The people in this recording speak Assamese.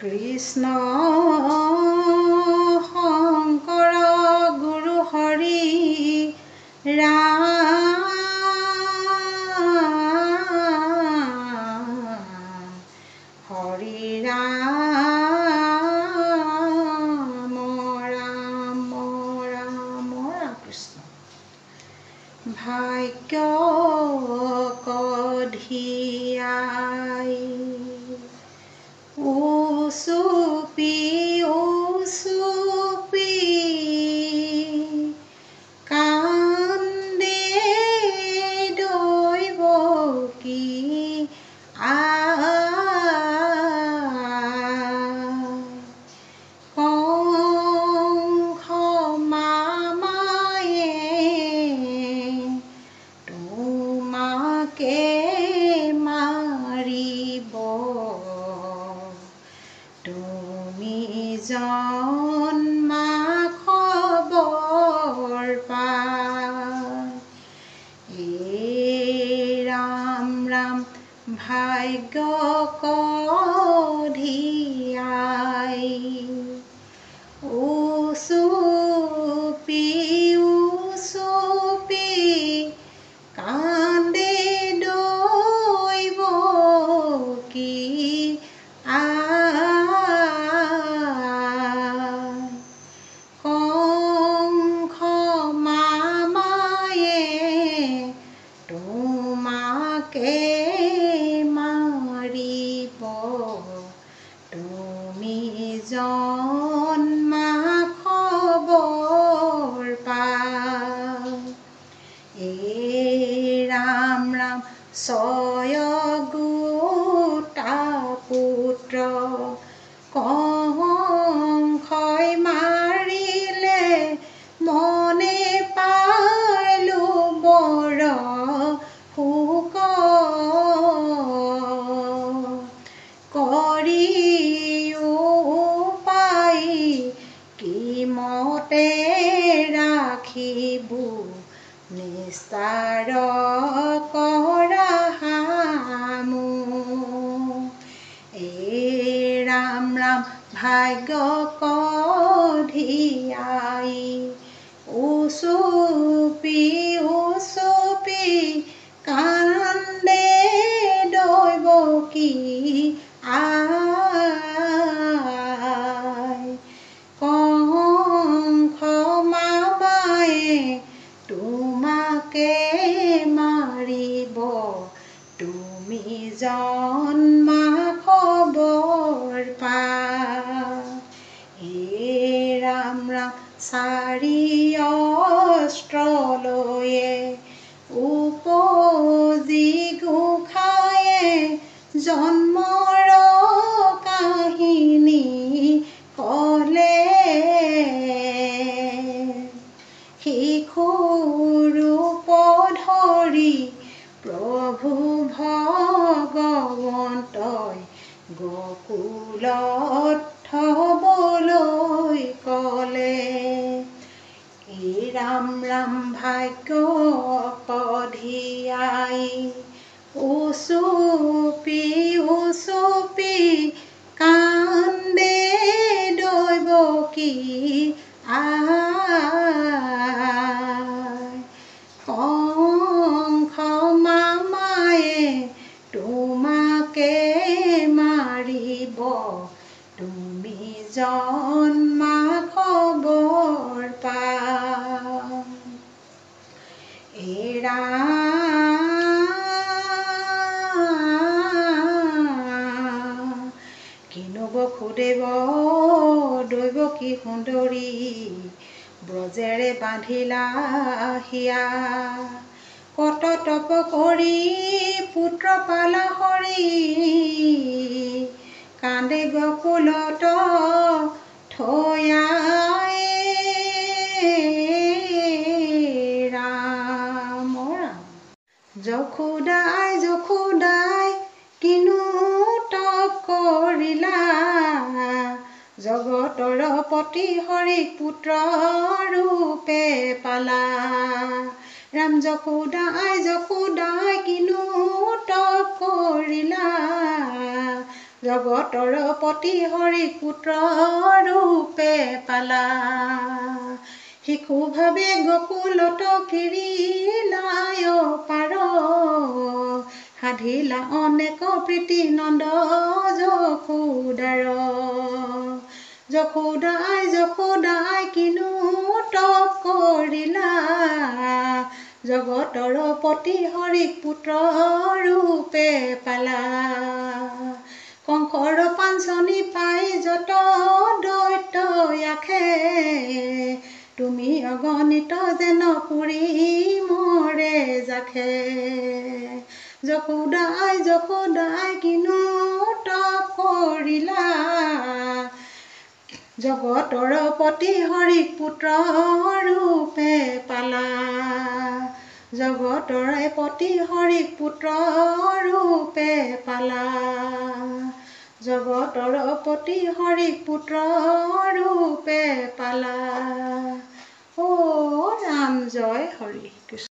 কৃষ্ণ শংকৰ গুৰু হৰি ৰাম হৰি ৰাম ৰাম ৰাম কৃষ্ণ ভাগ্য কধিয়াই উচুপি কান্দে দৈৱকী কংস মামায়ে তোমাকে মাৰিব তুমি জন্মা খবৰ পা ৰাম ৰাম ভাগ্য কধিয়াই উচুপি কান্দে দৈৱকী কংস মামায়ে তোমাকে মাৰিব তুমি জন্মা খবৰ পা ৰাম ৰাম ছয়গোটা পুত্ৰ কংসই মাৰিলে মনে পাইলো বৰ শোক কৰি উপায় কি মতে ৰাখিবো নিস্তাৰ কৰা হামো ৰাম ৰাম ভাগ্য কধিয়াই উচুপি কান্দে দৈৱকী কংস মামায়ে তোমাকে মাৰিব তুমি জন্মা খবৰ পা ৰাম ৰাম চাৰি অস্ত্ৰ লৈয়ে উপজি গোসাঁয়ে জন্মৰ কাহিনী ক'লে শিশু ৰূপ ধৰি প্ৰভু ভগৱন্তই গকুলত থবলৈ ক'লে ৰাম ৰাম ভাগ্য কধিয়াই উচুপি কান্দে দৈৱকী কংস মামায়ে তোমাকে মাৰিব তুমি জন্মা খবৰ পা কিনো বসুদেৱ দৈৱকী সুন্দৰী ব্ৰজেৰে বান্ধিলা হিয়া কত তপ কৰি পুত্ৰ পালা হৰি কান্দে গকুলত থৈ ৰাম যশোদাই কিনো তপ কৰিলা জগতৰ পতি হৰি পুত্ৰ ৰূপে পালা ৰাম যশোদাই কিনো তপ কৰিলা জগতৰ পতি হৰি পুত্ৰ ৰূপে পালা শিশু ভাবে গকুলত কিৰিলাই পাৰ সাধিলা অনেক প্ৰীতি নন্দ যশোদাৰ যশোদাই কিনো তপ কৰিলা জগতৰ পতি হৰি পুত্ৰ ৰূপে পালা কংসৰ পাঞ্চনি পাই যত দৈত্য আখে তুমি অগণিত যেন পুৰি মৰে জাখে যশোদাই কিনো তপ কৰিলা জগতৰ পতি হৰি পুত্ৰ ৰূপে পালা জগতৰ পতি হৰি পুত্ৰ ৰূপে পালা জগতৰ পতি হৰি পুত্ৰ ৰূপে পালা। অ ৰাম জয় হৰি কৃষ্ণ।